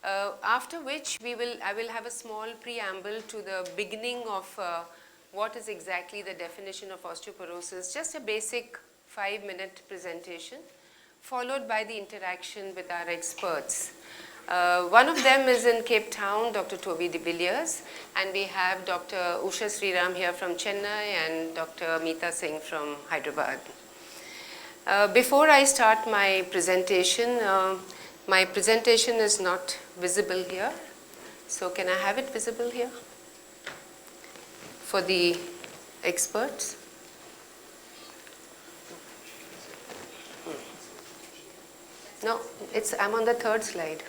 After which I will have a small preamble to the beginning of what is exactly the definition of osteoporosis, just a basic 5-minute presentation, followed by the interaction with our experts. One of them is in Cape Town, Dr. Toby de Villiers, and we have Dr. Ishshriram here from Chennai and Dr. Mita Singh from Hyderabad. Before I start my presentation is not visible here. So can I have it visible here for the experts? No, I'm on the third slide.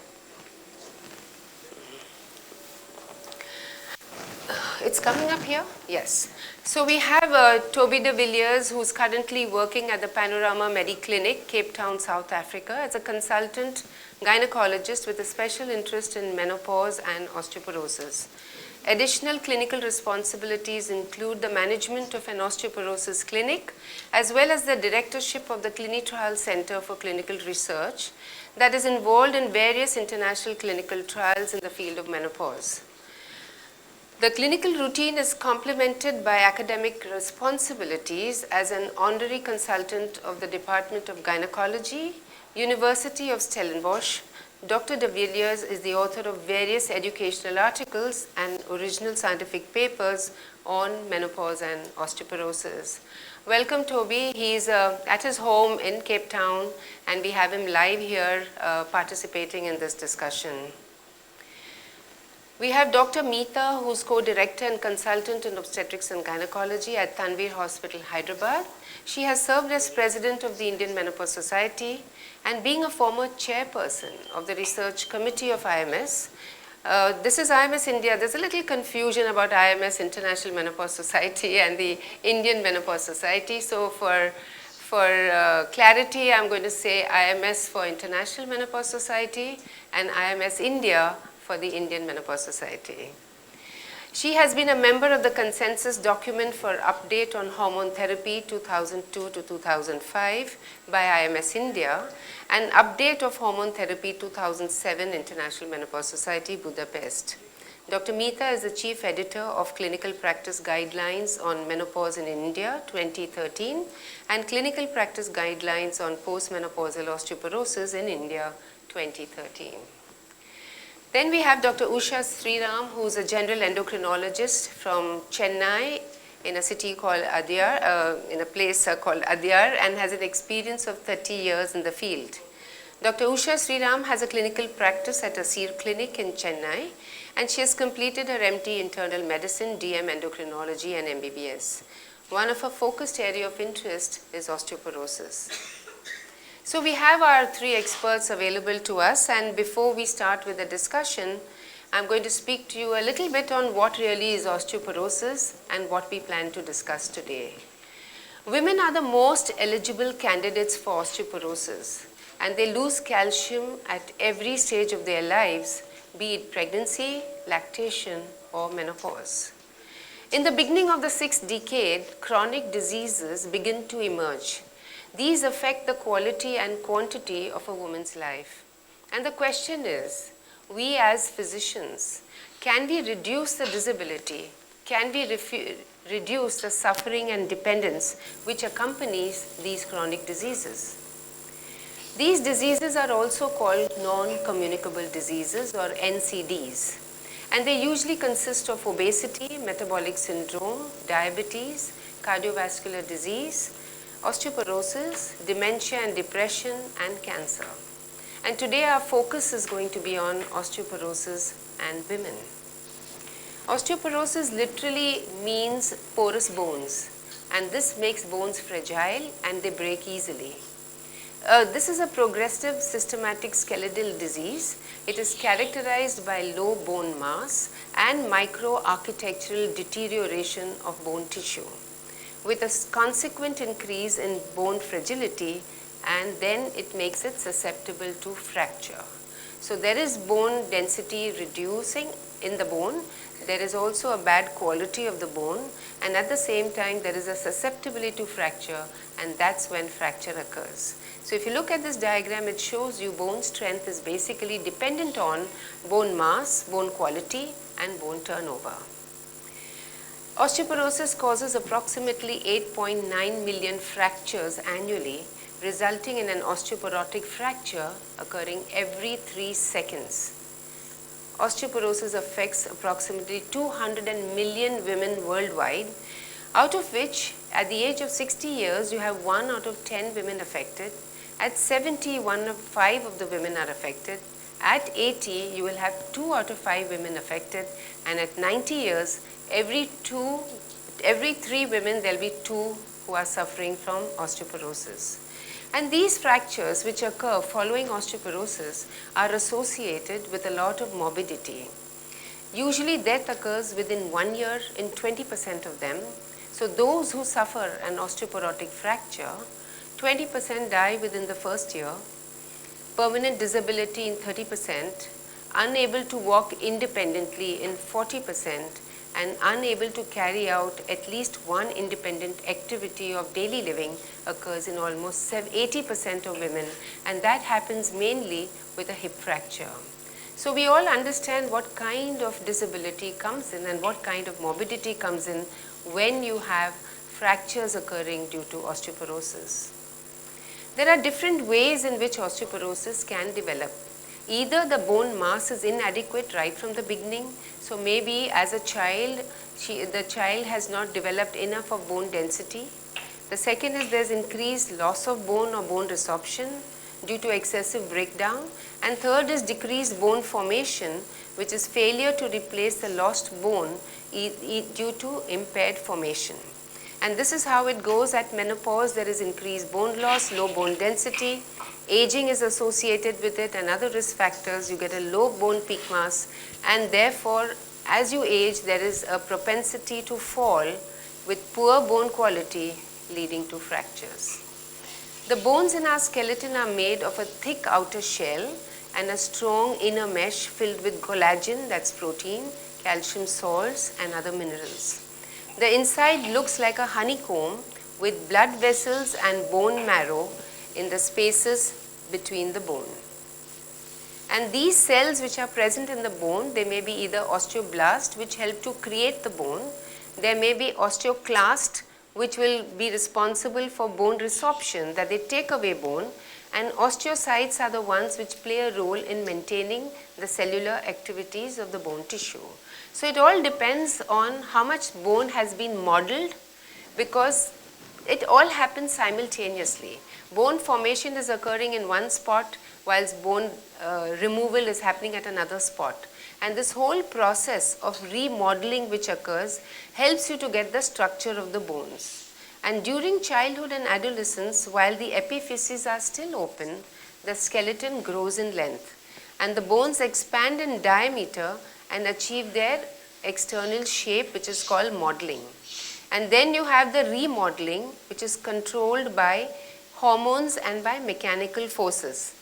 It's coming up here? Yes. So we have Toby de Villiers, who's currently working at the Panorama Mediclinic, Cape Town, South Africa, as a consultant gynecologist with a special interest in menopause and osteoporosis. Additional clinical responsibilities include the management of an osteoporosis clinic, as well as the directorship of the Clinitrial Center for Clinical Research that is involved in various international clinical trials in the field of menopause. The clinical routine is complemented by academic responsibilities as an honorary consultant of the Department of Gynecology, University of Stellenbosch. Dr. de Villiers is the author of various educational articles and original scientific papers on menopause and osteoporosis. Welcome, Toby. He's at his home in Cape Town, and we have him live here participating in this discussion. We have Dr. Mita, who's co-director and consultant in obstetrics and gynecology at Tanveer Hospital, Hyderabad. She has served as president of the Indian Menopause Society and being a former chairperson of the research committee of IMS. This is IMS India. There's a little confusion about IMS, International Menopause Society, and the Indian Menopause Society. So for clarity, I'm going to say IMS for International Menopause Society and IMS India for the Indian Menopause Society. She has been a member of the consensus document for update on hormone therapy 2002 to 2005 by IMS India and update of hormone therapy 2007 International Menopause Society, Budapest. Dr. Mita is the chief editor of Clinical Practice Guidelines on Menopause in India 2013 and Clinical Practice Guidelines on Postmenopausal Osteoporosis in India 2013. Then we have Dr. Ishshriram, who is a general endocrinologist from Chennai in a city called in a place called Adyar, and has an experience of 30 years in the field. Dr. Ishshriram has a clinical practice at a SEER clinic in Chennai, and she has completed her MD Internal Medicine, DM Endocrinology, and MBBS. One of her focused area of interest is osteoporosis. So we have our three experts available to us, and before we start with the discussion, I'm going to speak to you a little bit on what really is osteoporosis and what we plan to discuss today. Women are the most eligible candidates for osteoporosis, and they lose calcium at every stage of their lives, be it pregnancy, lactation, or menopause. In the beginning of the 6th decade, chronic diseases begin to emerge. These affect the quality and quantity of a woman's life. And the question is, we as physicians, can we reduce the disability? Can we reduce the suffering and dependence which accompanies these chronic diseases? These diseases are also called non-communicable diseases or NCDs. And they usually consist of obesity, metabolic syndrome, diabetes, cardiovascular disease, osteoporosis, dementia and depression, and cancer. And today our focus is going to be on osteoporosis and women. Osteoporosis literally means porous bones, and this makes bones fragile and they break easily. This is a progressive systematic skeletal disease. It is characterized by low bone mass and microarchitectural deterioration of bone tissue, with a consequent increase in bone fragility, and then it makes it susceptible to fracture. So there is bone density reducing in the bone. There is also a bad quality of the bone, and at the same time there is a susceptibility to fracture, and that's when fracture occurs. So if you look at this diagram, it shows you bone strength is basically dependent on bone mass, bone quality and bone turnover. Osteoporosis causes approximately 8.9 million fractures annually, resulting in an osteoporotic fracture occurring every 3 seconds. Osteoporosis affects approximately 200 million women worldwide, out of which at the age of 60 years you have 1 out of 10 women affected. At 70, 1 of 5 of the women are affected. At 80, you will have 2 out of 5 women affected, and at 90 years, every 3 women there will be 2 who are suffering from osteoporosis. And these fractures which occur following osteoporosis are associated with a lot of morbidity. Usually death occurs within 1 year in 20% of them. So those who suffer an osteoporotic fracture, 20% die within the first year, permanent disability in 30%, unable to walk independently in 40%, and unable to carry out at least one independent activity of daily living occurs in almost 80% of women, and that happens mainly with a hip fracture. So we all understand what kind of disability comes in and what kind of morbidity comes in when you have fractures occurring due to osteoporosis. There are different ways in which osteoporosis can develop. Either the bone mass is inadequate right from the beginning, so maybe as a child, the child has not developed enough of bone density. The second is there's increased loss of bone or bone resorption due to excessive breakdown. And third is decreased bone formation, which is failure to replace the lost bone due to impaired formation. And this is how it goes at menopause. There is increased bone loss, low bone density, aging is associated with it, and other risk factors. You get a low bone peak mass, and therefore as you age there is a propensity to fall with poor bone quality leading to fractures. The bones in our skeleton are made of a thick outer shell and a strong inner mesh filled with collagen, that's protein, calcium salts and other minerals. The inside looks like a honeycomb with blood vessels and bone marrow in the spaces between the bone. And these cells which are present in the bone, they may be either osteoblast, which help to create the bone. There may be osteoclast, which will be responsible for bone resorption, that they take away bone. And osteocytes are the ones which play a role in maintaining the cellular activities of the bone tissue. So it all depends on how much bone has been modeled, because it all happens simultaneously. Bone formation is occurring in one spot whilst bone removal is happening at another spot. And this whole process of remodeling which occurs helps you to get the structure of the bones. And during childhood and adolescence, while the epiphyses are still open, the skeleton grows in length and the bones expand in diameter and achieve their external shape, which is called modeling. And then you have the remodeling, which is controlled by hormones and by mechanical forces.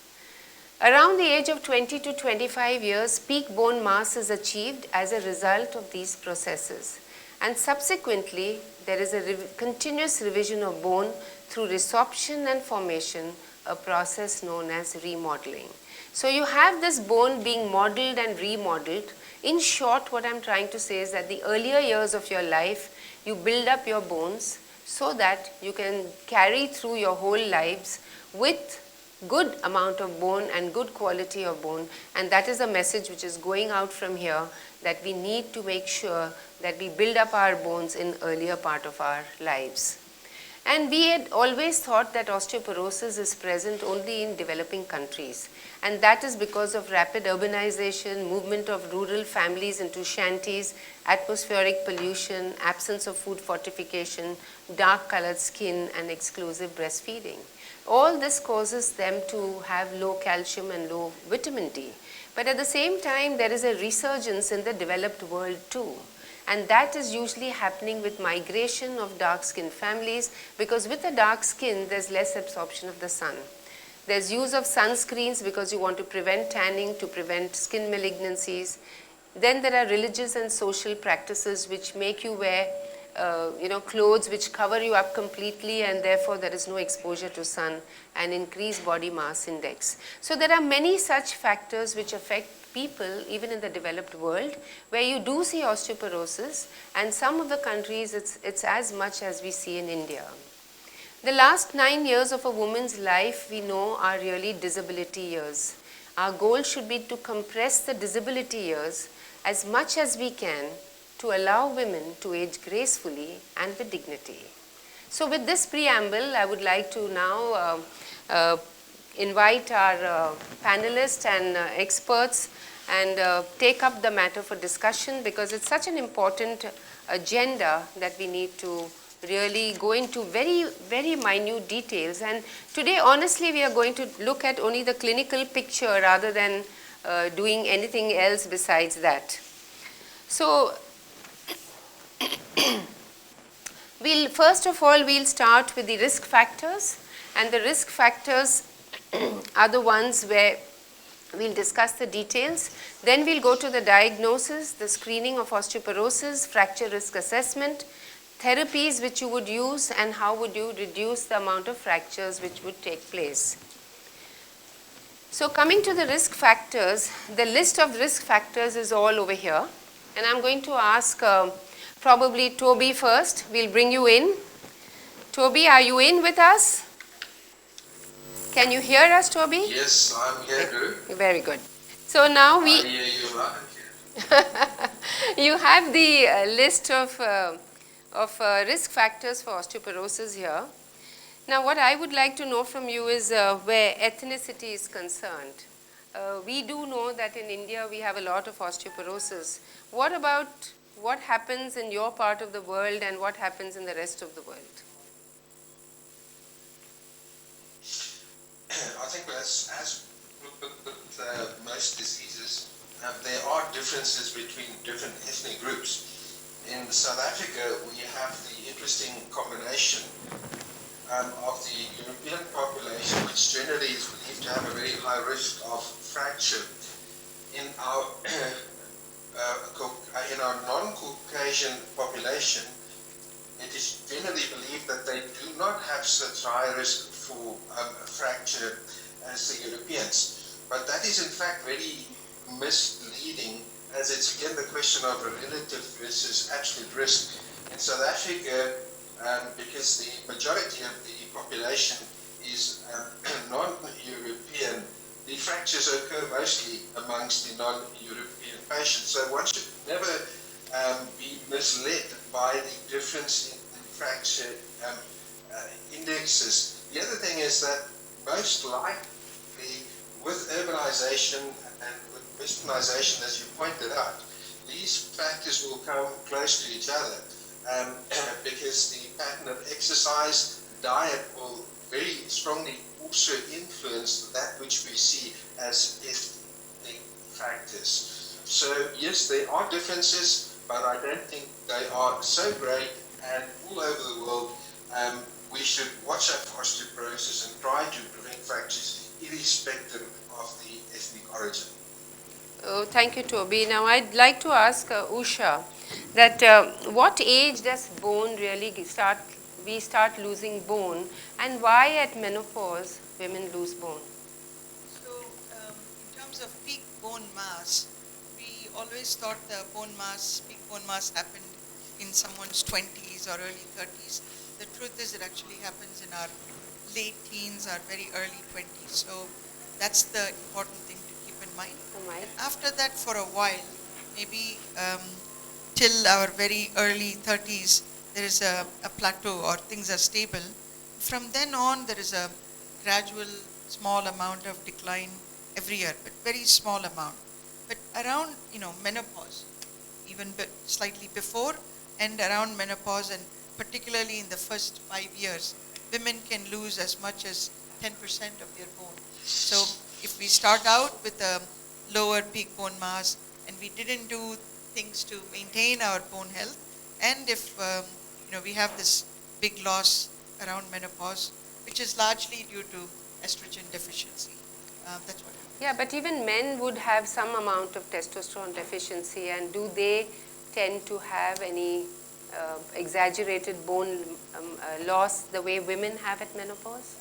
Around the age of 20 to 25 years, peak bone mass is achieved as a result of these processes. And subsequently, there is a continuous revision of bone through resorption and formation, a process known as remodeling. So you have this bone being modeled and remodeled. In short, what I'm trying to say is that the earlier years of your life, you build up your bones so that you can carry through your whole lives with good amount of bone and good quality of bone. And that is a message which is going out from here, that we need to make sure that we build up our bones in earlier part of our lives. And we had always thought that osteoporosis is present only in developing countries. And that is because of rapid urbanization, movement of rural families into shanties, atmospheric pollution, absence of food fortification, dark colored skin and exclusive breastfeeding. All this causes them to have low calcium and low vitamin D. But at the same time, there is a resurgence in the developed world too. And that is usually happening with migration of dark skinned families, because with a dark skin, there's less absorption of the sun. There's use of sunscreens because you want to prevent tanning, to prevent skin malignancies. Then there are religious and social practices which make you wear clothes which cover you up completely, and therefore there is no exposure to sun, and increased body mass index. So there are many such factors which affect people even in the developed world, where you do see osteoporosis, and some of the countries it's as much as we see in India. The last 9 years of a woman's life we know are really disability years. Our goal should be to compress the disability years as much as we can to allow women to age gracefully and with dignity. So with this preamble, I would like to now invite our panelists and experts and take up the matter for discussion, because it's such an important agenda that we need to really go into very, very minute details. And today, honestly, we are going to look at only the clinical picture rather than doing anything else besides that. So, first of all, we'll start with the risk factors. And the risk factors are the ones where we'll discuss the details. Then we'll go to the diagnosis, the screening of osteoporosis, fracture risk assessment, therapies which you would use, and how would you reduce the amount of fractures which would take place. So coming to the risk factors, the list of risk factors is all over here. And I'm going to ask probably Toby first. We'll bring you in. Toby, are you in with us? Can you hear us, Toby? Yes, I'm here, too. Very good. So now we... I hear you loud and clear. You have the list of risk factors for osteoporosis here. Now, what I would like to know from you is where ethnicity is concerned. We do know that in India we have a lot of osteoporosis. What about what happens in your part of the world and what happens in the rest of the world? I think as with most diseases, there are differences between different ethnic groups. In South Africa, we have the interesting combination of the European population, which generally is believed to have a very high risk of fracture. In our non-Caucasian population, it is generally believed that they do not have such high risk for fracture as the Europeans. But that is in fact very misleading, as it's again the question of a relative versus absolute risk. In South Africa, because the majority of the population is non-European, the fractures occur mostly amongst the non-European patients. So one should never be misled by the difference in fracture indexes. The other thing is that most likely with urbanization and with westernization, as you pointed out, these factors will come close to each other because the pattern of exercise, diet will very strongly also influence that which we see as ethnic factors. So yes, there are differences, but I don't think they are so great, and all over the world we should watch out for osteoporosis and try to prevent fractures irrespective of the ethnic origin. Oh, thank you, Toby. Now I'd like to ask Usha that what age does bone really we start losing bone, and why at menopause women lose bone? So in terms of peak bone mass, we always thought the peak bone mass happened in someone's 20s or early 30s. The truth is it actually happens in our late teens or very early 20s. So that's the important thing to keep in mind. After that, for a while, maybe till our very early 30s, there is a plateau or things are stable. From then on, there is a gradual small amount of decline every year, but very small amount. But around menopause, even slightly before and around menopause, and particularly in the first 5 years, women can lose as much as 10% of their bone. So if we start out with a lower peak bone mass and we didn't do things to maintain our bone health, and if we have this big loss around menopause, which is largely due to estrogen deficiency, that's what happens. Yeah, but even men would have some amount of testosterone deficiency, and do they tend to have any exaggerated bone loss the way women have at menopause?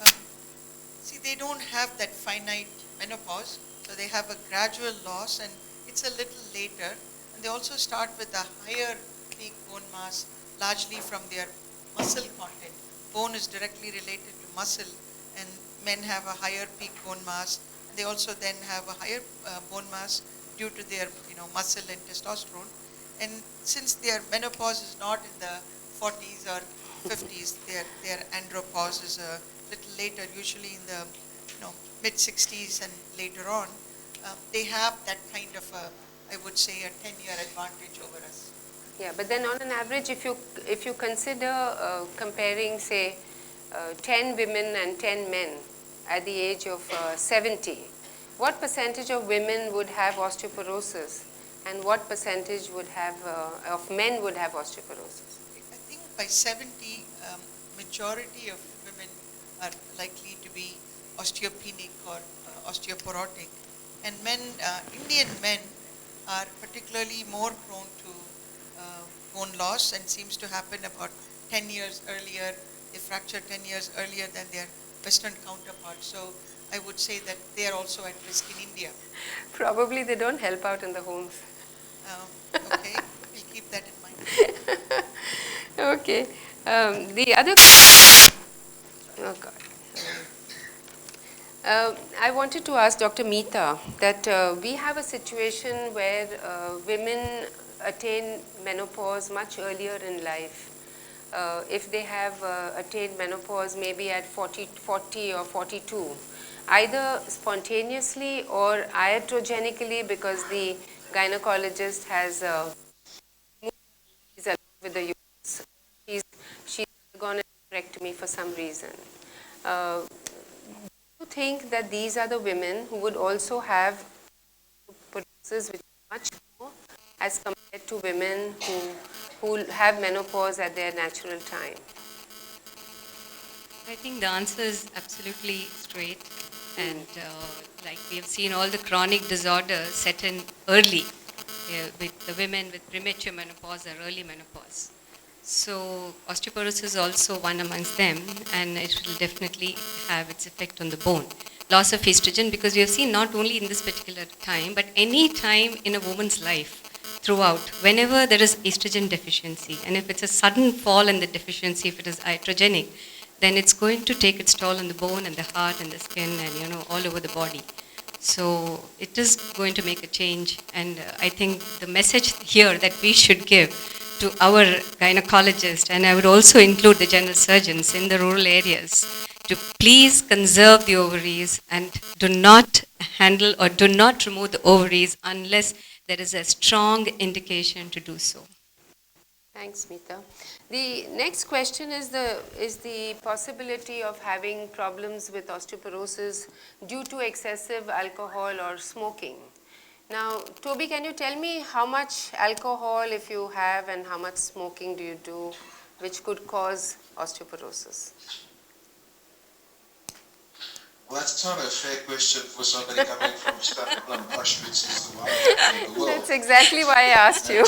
See, they don't have that finite menopause, so they have a gradual loss and it's a little later. And they also start with a higher peak bone mass, largely from their muscle content. Bone is directly related to muscle, and men have a higher peak bone mass. They also then have a higher bone mass due to their muscle and testosterone. And since their menopause is not in the 40s or 50s, their andropause is a little later, usually in the mid 60s and later on. They have that kind of I would say, a 10-year advantage over us. Yeah, but then on an average, if you consider comparing, say, 10 women and 10 men at the age of 70, what percentage of women would have osteoporosis, and what percentage would have of men would have osteoporosis? I think by 70, majority of women are likely to be osteopenic or osteoporotic, and men, Indian men, are particularly more prone to bone loss, and seems to happen about 10 years earlier. They fracture 10 years earlier than their Western counterparts. So I would say that they are also at risk in India. Probably they don't help out in the homes. Okay, we'll keep that in mind. Okay. The other... Oh, God. I wanted to ask Dr. Mita that we have a situation where women attain menopause much earlier in life. If they have attained menopause maybe at 40 or 42, either spontaneously or iatrogenically, because the gynecologist has moved along with the uterus. She's undergone a hysterectomy for some reason. Do you think that these are the women who would also have osteoporosis, which is much more as compared to women who have menopause at their natural time? I think the answer is absolutely straight, and like we have seen, all the chronic disorders set in early with the women with premature menopause or early menopause. So osteoporosis is also one amongst them, and it will definitely have its effect on the bone. Loss of estrogen, because we have seen not only in this particular time, but any time in a woman's life throughout, whenever there is estrogen deficiency, and if it's a sudden fall in the deficiency, if it is iatrogenic, then it's going to take its toll on the bone and the heart and the skin and all over the body. So it is going to make a change, and I think the message here that we should give to our gynecologists, and I would also include the general surgeons in the rural areas, to please conserve the ovaries and do not handle or do not remove the ovaries unless there is a strong indication to do so. Thanks, Mita. The next question is the possibility of having problems with osteoporosis due to excessive alcohol or smoking. Now, Toby, can you tell me how much alcohol, if you have, and how much smoking do you do, which could cause osteoporosis? Well, that's not a fair question for somebody coming from Stockholm, Auschwitz is the one in the world. That's exactly why I asked you.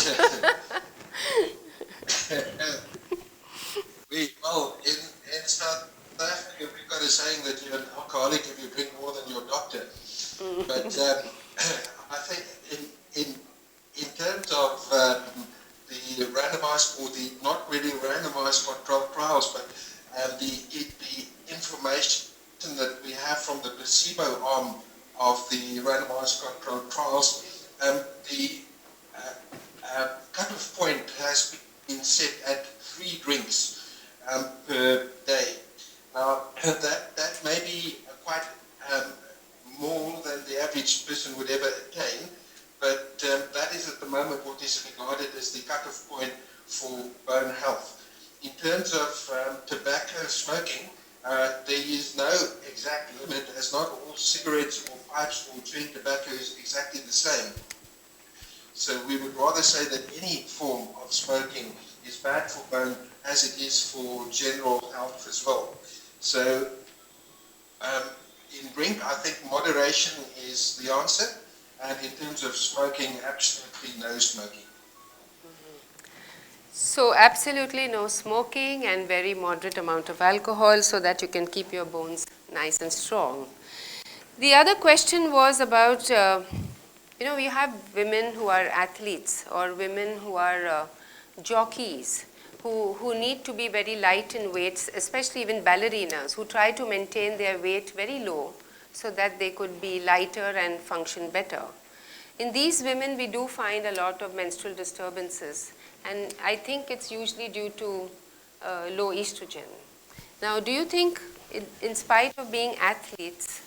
In South Africa, we've got a saying that you're an alcoholic if you drink more than your doctor. But I think in terms of the randomized, or the not really randomized controlled trials, but the information that we have from the placebo arm of the randomized controlled trials, the cutoff point has been set at 3 drinks per day. Now, that may be quite more than the average person would ever attain, but that is at the moment what is regarded as the cutoff point for bone health. In terms of tobacco smoking, there is no exact limit, as not all cigarettes or pipes or chewing tobacco is exactly the same. So we would rather say that any form of smoking is bad for bone as it is for general health as well. So in drink, I think moderation is the answer, and in terms of smoking, absolutely no smoking. So absolutely no smoking and very moderate amount of alcohol so that you can keep your bones nice and strong. The other question was about, we have women who are athletes or women who are jockeys who need to be very light in weights, especially even ballerinas who try to maintain their weight very low so that they could be lighter and function better. In these women, we do find a lot of menstrual disturbances, and I think it's usually due to low estrogen. Now, do you think, in spite of being athletes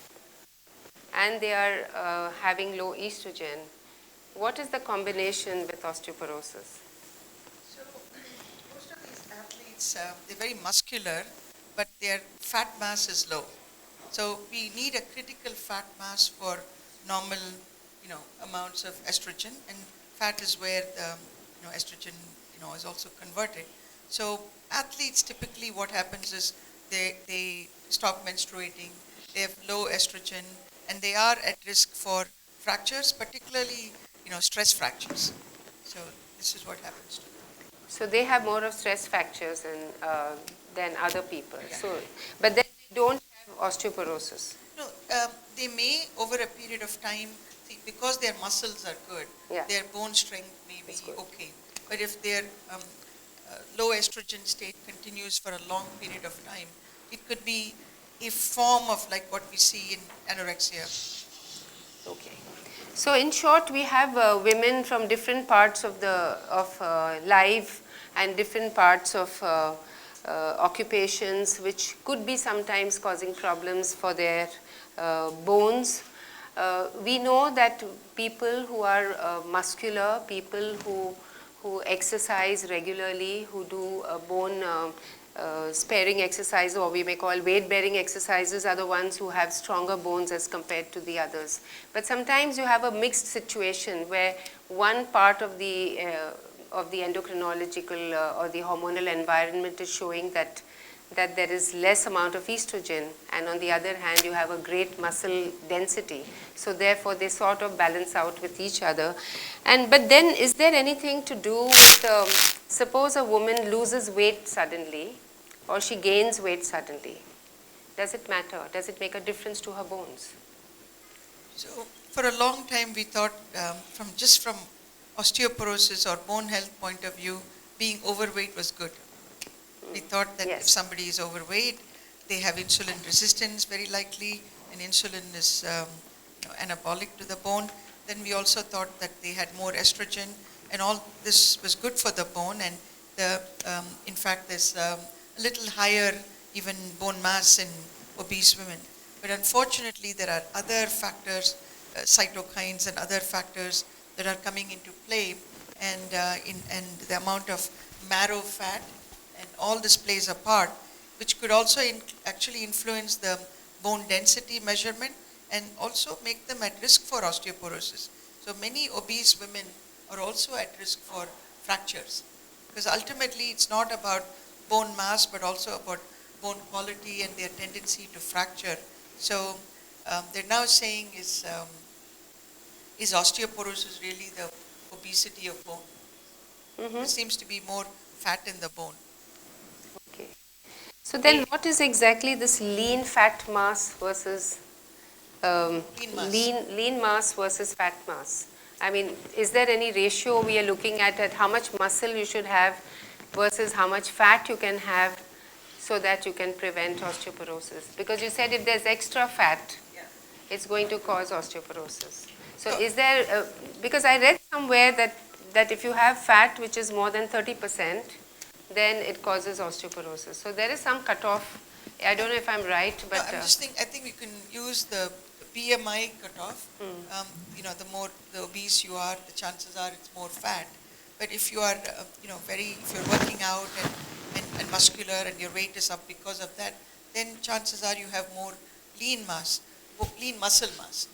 and they are having low estrogen, what is the combination with osteoporosis? So most of these athletes, they're very muscular, but their fat mass is low. So we need a critical fat mass for normal, amounts of estrogen, and fat is where the, estrogen, is also converted. So athletes typically, what happens is they stop menstruating, they have low estrogen, and they are at risk for fractures, particularly, stress fractures. So this is what happens to them. So they have more of stress fractures than other people. Yeah. So, but then they don't have osteoporosis. No, they may over a period of time, see, because their muscles are good, Yeah. their bone strength may be That's good. okay. But if their low estrogen state continues for a long period of time, it could be a form of like what we see in anorexia. Okay. So in short, we have women from different parts of life and different parts of occupations, which could be sometimes causing problems for their bones. We know that people who are muscular, people who exercise regularly, who do bone sparing exercise, or we may call weight bearing exercises, are the ones who have stronger bones as compared to the others. But sometimes you have a mixed situation where one part of the endocrinological or the hormonal environment is showing that there is less amount of estrogen, and on the other hand you have a great muscle density, so therefore they sort of balance out with each other. But then, is there anything to do with suppose a woman loses weight suddenly or she gains weight suddenly? Does it matter? Does it make a difference to her bones? So for a long time we thought from osteoporosis or bone health point of view, being overweight was good. We thought that Yes. if somebody is overweight, they have insulin resistance very likely, and insulin is anabolic to the bone. Then we also thought that they had more estrogen, and all this was good for the bone, and in fact there's a little higher even bone mass in obese women. But unfortunately there are other factors, cytokines and other factors that are coming into play, and the amount of marrow fat, and all this plays a part, which could also actually influence the bone density measurement and also make them at risk for osteoporosis. So many obese women are also at risk for fractures, because ultimately it's not about bone mass but also about bone quality and their tendency to fracture. So they're now saying is osteoporosis really the obesity of bone? There seems to be more fat in the bone. Okay. So then what is exactly this lean fat mass versus Lean mass. lean mass versus fat mass? I mean, is there any ratio we are looking at how much muscle you should have versus how much fat you can have so that you can prevent osteoporosis? Because you said if there's extra fat, Yeah. it's going to cause osteoporosis. So So- is there, because I read somewhere that if you have fat which is more than 30%, then it causes osteoporosis. So there is some cutoff. I don't know if I'm right, No, but I think we can use the BMI cutoff. The more the obese you are, the chances are it's more fat. But if you are, if you're working out and muscular and your weight is up because of that, then chances are you have more lean mass, lean muscle mass.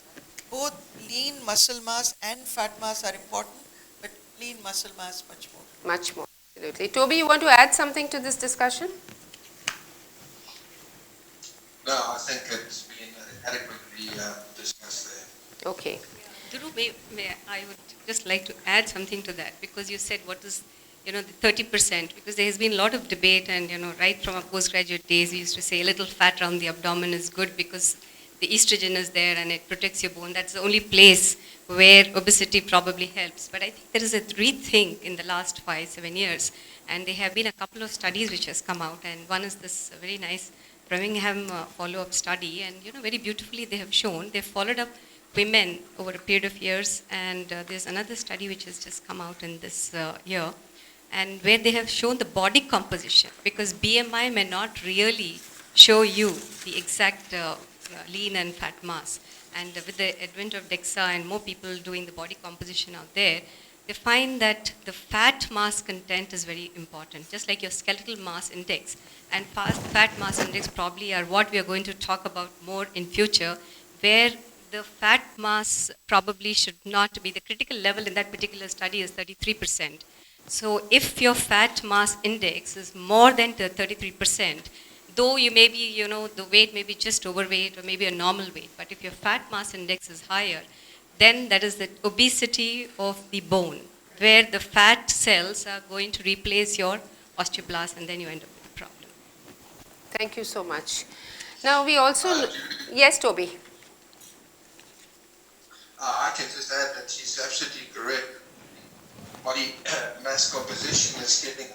Both lean muscle mass and fat mass are important, but lean muscle mass much more. much more. Absolutely. Toby, you want to add something to this discussion? No, I think it's been adequately discussed there. Okay. Dhruv, I would just like to add something to that, because you said what is the 30%, because there has been a lot of debate, and, right from our postgraduate days, we used to say a little fat around the abdomen is good because the estrogen is there and it protects your bone. That's the only place where obesity probably helps. But I think there is a rethink in the last 5-7 years, and there have been a couple of studies which has come out, and one is this very nice Birmingham follow-up study, and very beautifully they have shown, they've followed up women over a period of years, and there's another study which has just come out in this year, and where they have shown the body composition, because BMI may not really show you the exact lean and fat mass. And with the advent of DEXA and more people doing the body composition out there, they find that the fat mass content is very important, just like your skeletal mass index. And fat mass index probably are what we are going to talk about more in future, where the fat mass probably should not be, the critical level in that particular study is 33%. So if your fat mass index is more than the 33%, though you may be, the weight may be just overweight or maybe a normal weight, but if your fat mass index is higher, then that is the obesity of the bone, where the fat cells are going to replace your osteoblast, and then you end up with a problem. Thank you so much. Now we also, yes, Toby. I can just add that she's absolutely correct. Body mass composition is getting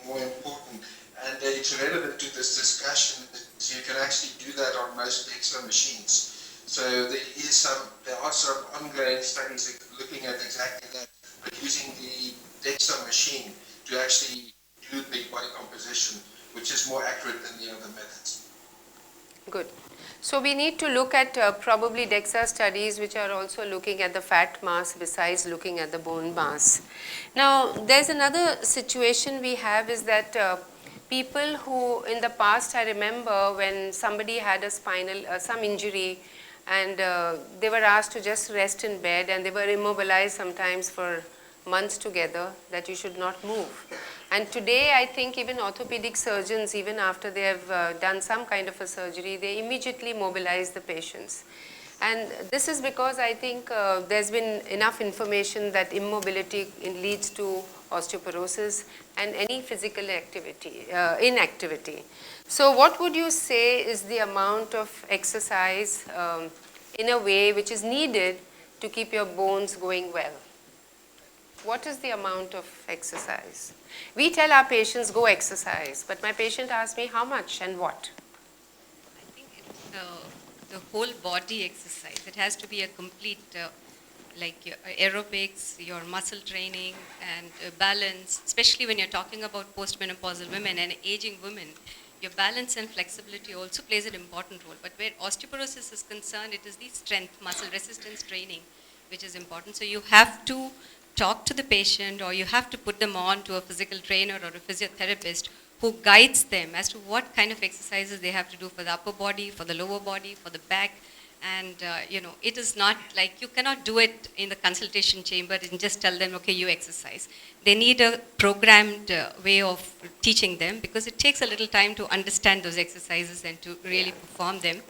more important, and it's relevant to this discussion. You can actually do that on most DEXA machines. So there are some ongoing studies looking at exactly that, but using the DEXA machine to actually do the body composition, which is more accurate than the other methods. Good. So we need to look at probably DEXA studies which are also looking at the fat mass besides looking at the bone mass. Now there's another situation we have is that people who in the past, I remember when somebody had a spinal, some injury, and they were asked to just rest in bed, and they were immobilized sometimes for months together, that you should not move. And today I think even orthopedic surgeons, even after they have done some kind of a surgery, they immediately mobilize the patients. And this is because I think there's been enough information that immobility leads to osteoporosis and any physical activity, inactivity. So what would you say is the amount of exercise in a way which is needed to keep your bones going well? What is the amount of exercise? We tell our patients go exercise, but my patient asks me how much and what? I think it's the whole body exercise. It has to be a complete, like your aerobics, your muscle training, and balance, especially when you're talking about postmenopausal women and aging women. Your balance and flexibility also plays an important role. But where osteoporosis is concerned, it is the strength, muscle resistance training, which is important. So you have to talk to the patient, or you have to put them on to a physical trainer or a physiotherapist who guides them as to what kind of exercises they have to do for the upper body, for the lower body, for the back. And, it is not like you cannot do it in the consultation chamber and just tell them, okay, you exercise. They need a programmed way of teaching them, because it takes a little time to understand those exercises and to really perform them.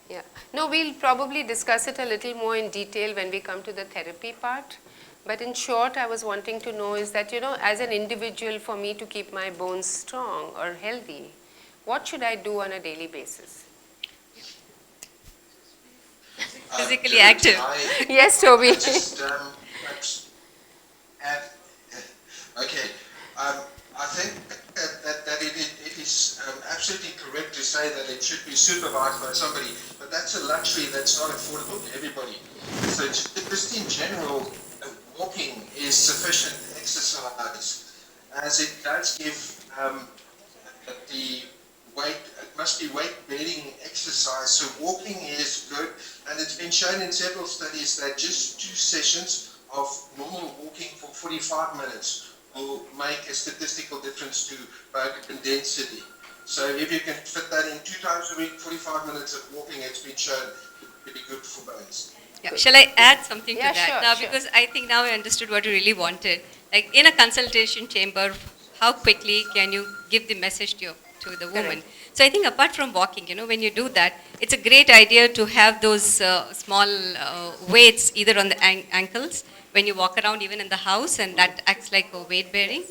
Yeah. No, we'll probably discuss it a little more in detail when we come to the therapy part. But in short, I was wanting to know is that, as an individual, for me to keep my bones strong or healthy, what should I do on a daily basis? Physically active. Yes, Toby. Just, add, okay. I think that it is absolutely correct to say that it should be supervised by somebody, but that's a luxury that's not affordable to everybody. So just in general, walking is sufficient exercise, as it does give the weight, it must be weight-bearing exercise. So walking is good, and it's been shown in several studies that just 2 sessions of normal walking for 45 minutes will make a statistical difference to bone density. So if you can fit that in 2 times a week, 45 minutes of walking, it's been shown to be good for bones. Yeah. Shall I add something to that? Sure, now, sure. because I think now I understood what you really wanted. Like in a consultation chamber, how quickly can you give the message to the woman? Correct. So I think apart from walking, when you do that, it's a great idea to have those small weights either on the ankles when you walk around even in the house, and that acts like a weight bearing,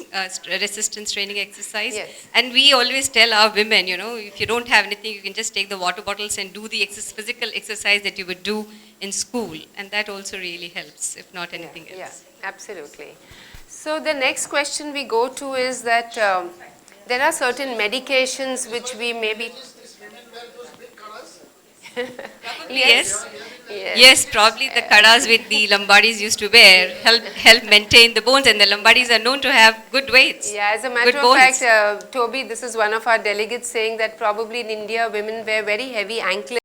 resistance training exercise. Yes. And we always tell our women, if you don't have anything, you can just take the water bottles and do the physical exercise that you would do in school, and that also really helps, if not anything else. Yeah, absolutely. So the next question we go to is that there are certain medications which we maybe... Yes. Yes. Yes, probably the kadas with the lumbadis used to wear help maintain the bones, and the lumbadis are known to have good weights. Yeah, as a matter good of bones. fact, Toby, this is one of our delegates saying that probably in India women wear very heavy anklet